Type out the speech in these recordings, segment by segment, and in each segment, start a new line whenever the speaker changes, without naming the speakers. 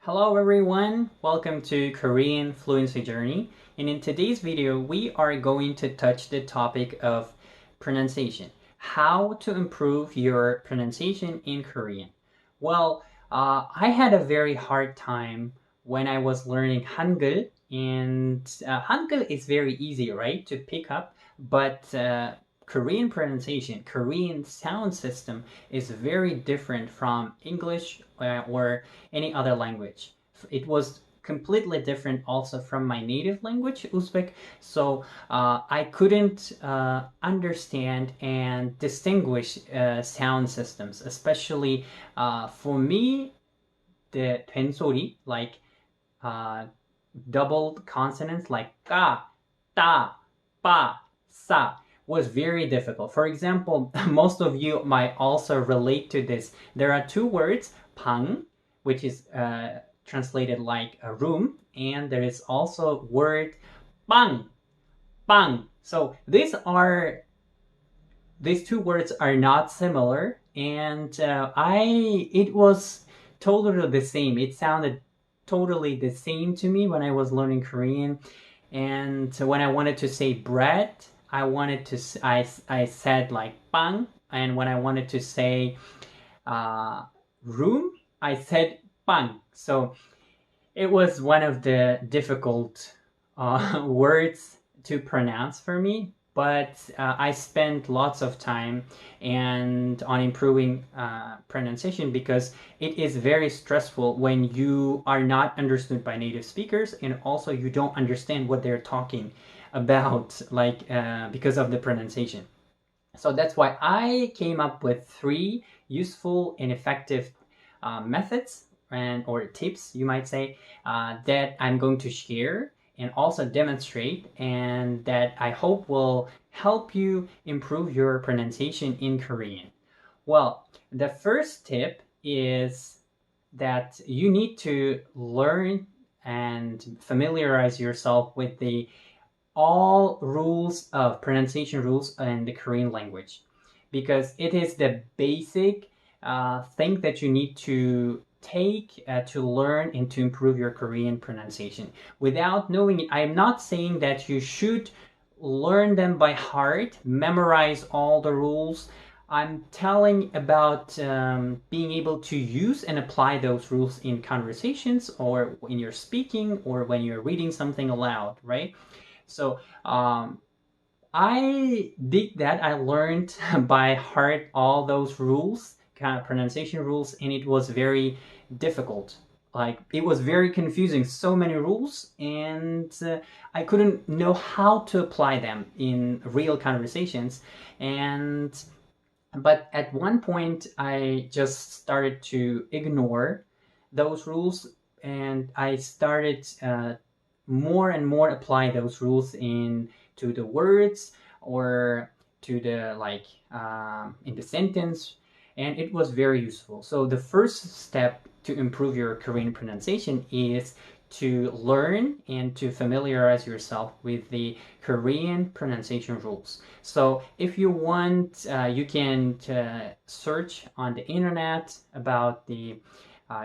Hello everyone, welcome to Korean Fluency Journey, and in today's video we are going to touch the topic of pronunciation. How to improve your pronunciation in Korean. I had a very hard time when I was learning Hangul, and Hangul is very easy, right, to pick up, but Korean pronunciation, Korean sound system is very different from English or any other language. It was completely different also from my native language, Uzbek. So I couldn't understand and distinguish sound systems, especially for me, the tensori, like uh, doubled consonants like ka, ta, pa, sa was very difficult. For example, most of you might also relate to this. There are two words, pang, which is translated like a room, and there is also word bang, bang. So these two words are not similar, and it was totally the same. It sounded totally the same to me when I was learning Korean. And when I wanted to say bread, I said like bang, and when I wanted to say uh, room, I said bang. So it was one of the difficult words to pronounce for me, but I spent lots of time and on improving pronunciation because it is very stressful when you are not understood by native speakers and also you don't understand what they're talking about, like because of the pronunciation. So that's why I came up with three useful and effective methods and or tips, you might say, that I'm going to share and also demonstrate, and that I hope will help you improve your pronunciation in Korean. Well, the first tip is that you need to learn and familiarize yourself with the all rules of pronunciation rules in the Korean language, because it is the basic thing that you need to take to learn and to improve your Korean pronunciation. Without knowing it, I'm not saying that you should learn them by heart, memorize all the rules. I'm telling about being able to use and apply those rules in conversations or in your speaking or when you're reading something aloud, right? So I did that. I learned by heart all those rules, kind of pronunciation rules, and it was very difficult. Like it was very confusing, so many rules, and I couldn't know how to apply them in real conversations. And but at one point, I just started to ignore those rules, and I started more and more apply those rules in to the words or to the like in the sentence, and it was very useful. So the first step to improve your Korean pronunciation is to learn and to familiarize yourself with the Korean pronunciation rules. So if you want, you can search on the internet about the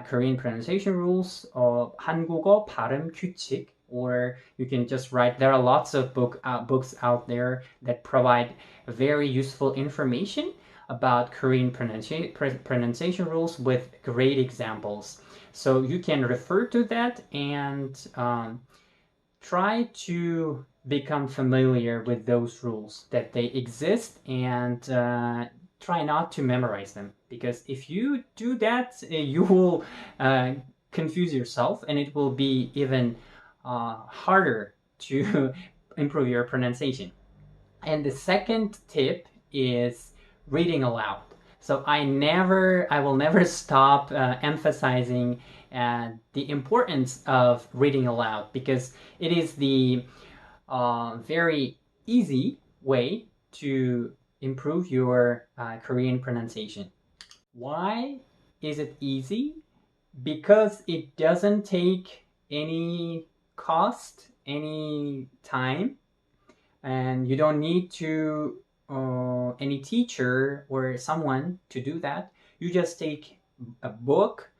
Korean pronunciation rules or 한국어 발음 규칙, or you can just write. There are lots of books out there that provide very useful information about Korean pronunciation rules with great examples. So you can refer to that and try to become familiar with those rules that they exist, and try not to memorize them, because if you do that, you will confuse yourself and it will be even harder to improve your pronunciation. And the second tip is reading aloud. So I will never stop emphasizing the importance of reading aloud, because it is the very easy way to improve your Korean pronunciation. Why is it easy? Because it doesn't take any cost, any time, and you don't need to any teacher or someone to do that. You just take a book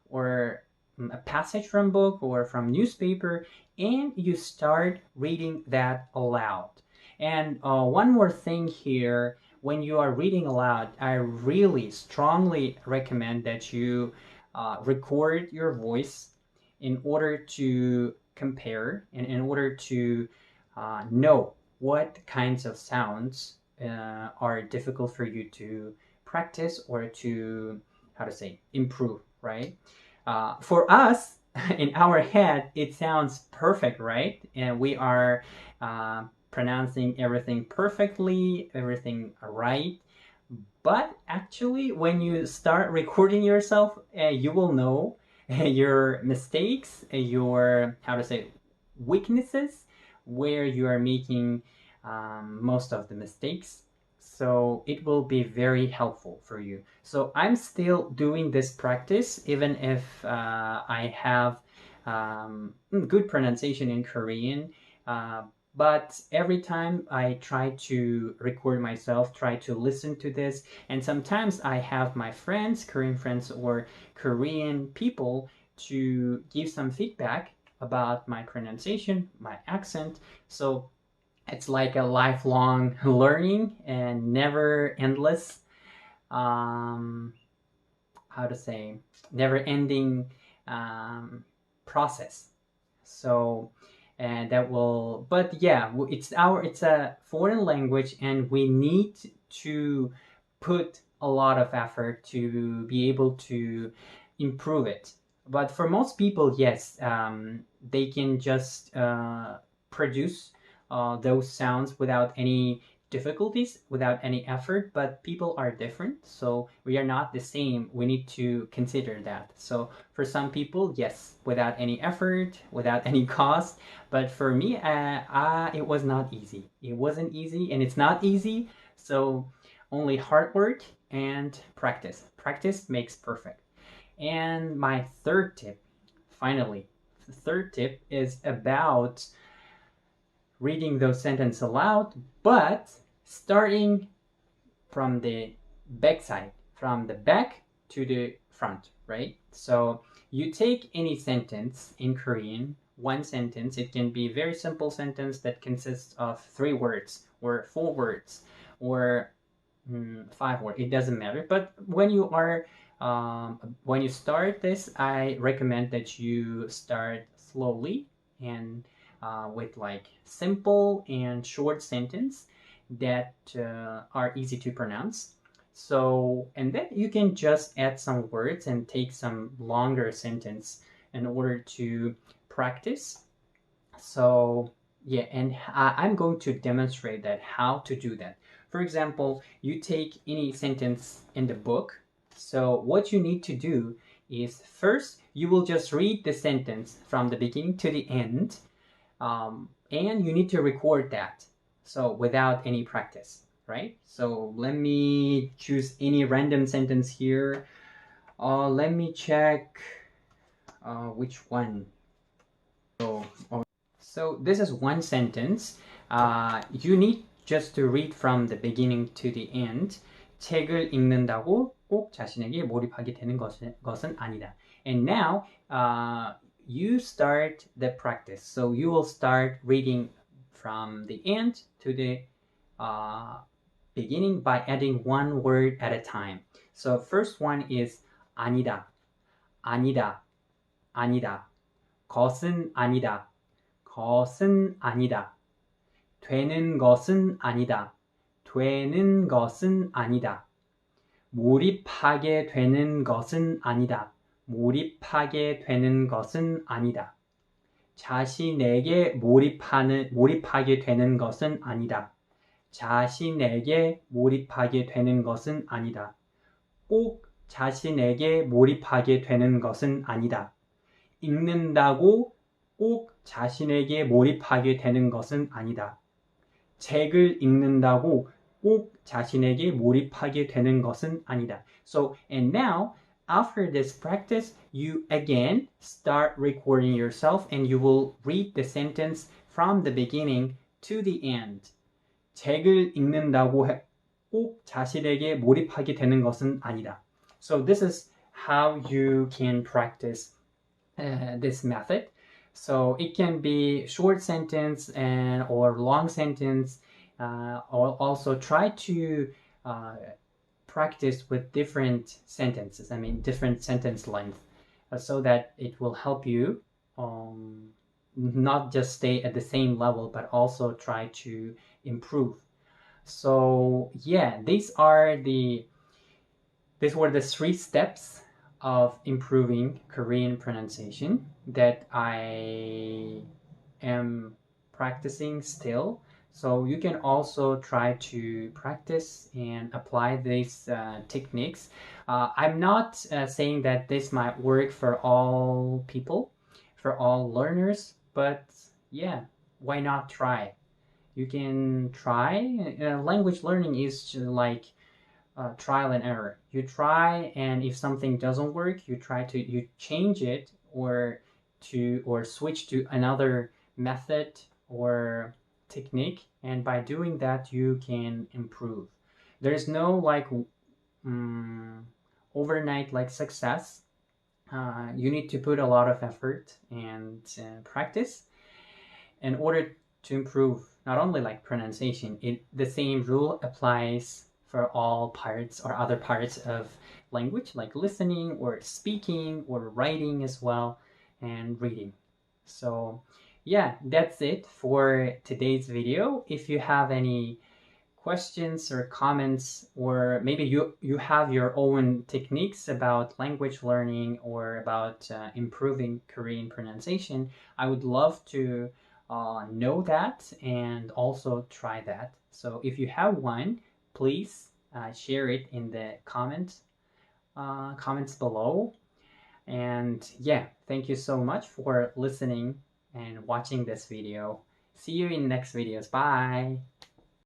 or a passage from book or from newspaper, and you start reading that aloud. And one more thing here, when you are reading aloud, I really strongly recommend that you record your voice in order to compare and in order to know what kinds of sounds are difficult for you to practice or to, how to say, improve, right? For us, in our head, it sounds perfect, right? And we are pronouncing everything perfectly, everything right. But actually, when you start recording yourself, you will know your mistakes, your, how to say, weaknesses, where you are making most of the mistakes. So it will be very helpful for you. So I'm still doing this practice, even if I have good pronunciation in Korean. But every time I try to record myself, try to listen to this, and sometimes I have my friends, Korean friends or Korean people, to give some feedback about my pronunciation, my accent. So it's like a lifelong learning and never endless, how to say, never ending process. So, and that will, but yeah, it's a foreign language, and we need to put a lot of effort to be able to improve it. But for most people, yes, they can just produce those sounds without any difficulties, without any effort. But people are different, so we are not the same. We need to consider that. So for some people, yes, without any effort, without any cost. But for me, it was not easy. It wasn't easy, and it's not easy. So only hard work and practice. Practice makes perfect. And my third tip, finally, the third tip is about reading those sentences aloud, but starting from the back side, from the back to the front, right? So you take any sentence in Korean, one sentence, it can be a very simple sentence that consists of 3 words or 4 words or 5 words, it doesn't matter. But when you start this, I recommend that you start slowly and with like simple and short sentence that are easy to pronounce. So, and then you can just add some words and take some longer sentence in order to practice. So yeah, and I'm going to demonstrate that how to do that. For example, you take any sentence in the book. So what you need to do is first you will just read the sentence from the beginning to the end, and you need to record that. So without any practice, right? So let me choose any random sentence here. Let me check which one. So this is one sentence. You need just to read from the beginning to the end. 책을 읽는다고 꼭 자신에게 몰입하게 되는 것은 아니다. And now you start the practice. So you will start reading from the end to the beginning by adding one word at a time. So first one is 아니다, 아니다, 아니다. 것은 아니다. 것은 아니다. 되는 것은 아니다. 되는 것은 아니다. 몰입하게 되는 것은 아니다. 몰입하게 되는 것은 아니다. 자신에게 몰입하게 되는 것은 아니다. 자신에게 몰입하게 되는 것은 아니다. 꼭 자신에게 몰입하게 되는 것은 아니다. 읽는다고 꼭 자신에게 몰입하게 되는 것은 아니다. 책을 읽는다고 꼭 자신에게 몰입하게 되는 것은 아니다. So, and now, after this practice, you again start recording yourself and you will read the sentence from the beginning to the end. 책을 읽는다고 꼭 자신에게 몰입하게 되는 것은 아니다. So this is how you can practice this method. So it can be short sentence and or long sentence, or also try to practice with different sentences. I mean, different sentence length, so that it will help you not just stay at the same level, but also try to improve. So yeah, these were the 3 steps of improving Korean pronunciation that I am practicing still. So you can also try to practice and apply these techniques. I'm not saying that this might work for all people, for all learners, but yeah, why not try? You can try. Language learning is like trial and error. You try, and if something doesn't work, you change it, or switch to another method or technique, and by doing that you can improve. There's no like um, overnight like success. You need to put a lot of effort and practice in order to improve not only like pronunciation. The same rule applies for all parts or other parts of language, like listening or speaking or writing as well, and reading. So yeah, that's it for today's video. If you have any questions or comments, or maybe you have your own techniques about language learning or about improving Korean pronunciation, I would love to know that and also try that. So if you have one, please share it in the comments below. And yeah, thank you so much for listening and watching this video. See you in next videos. Bye.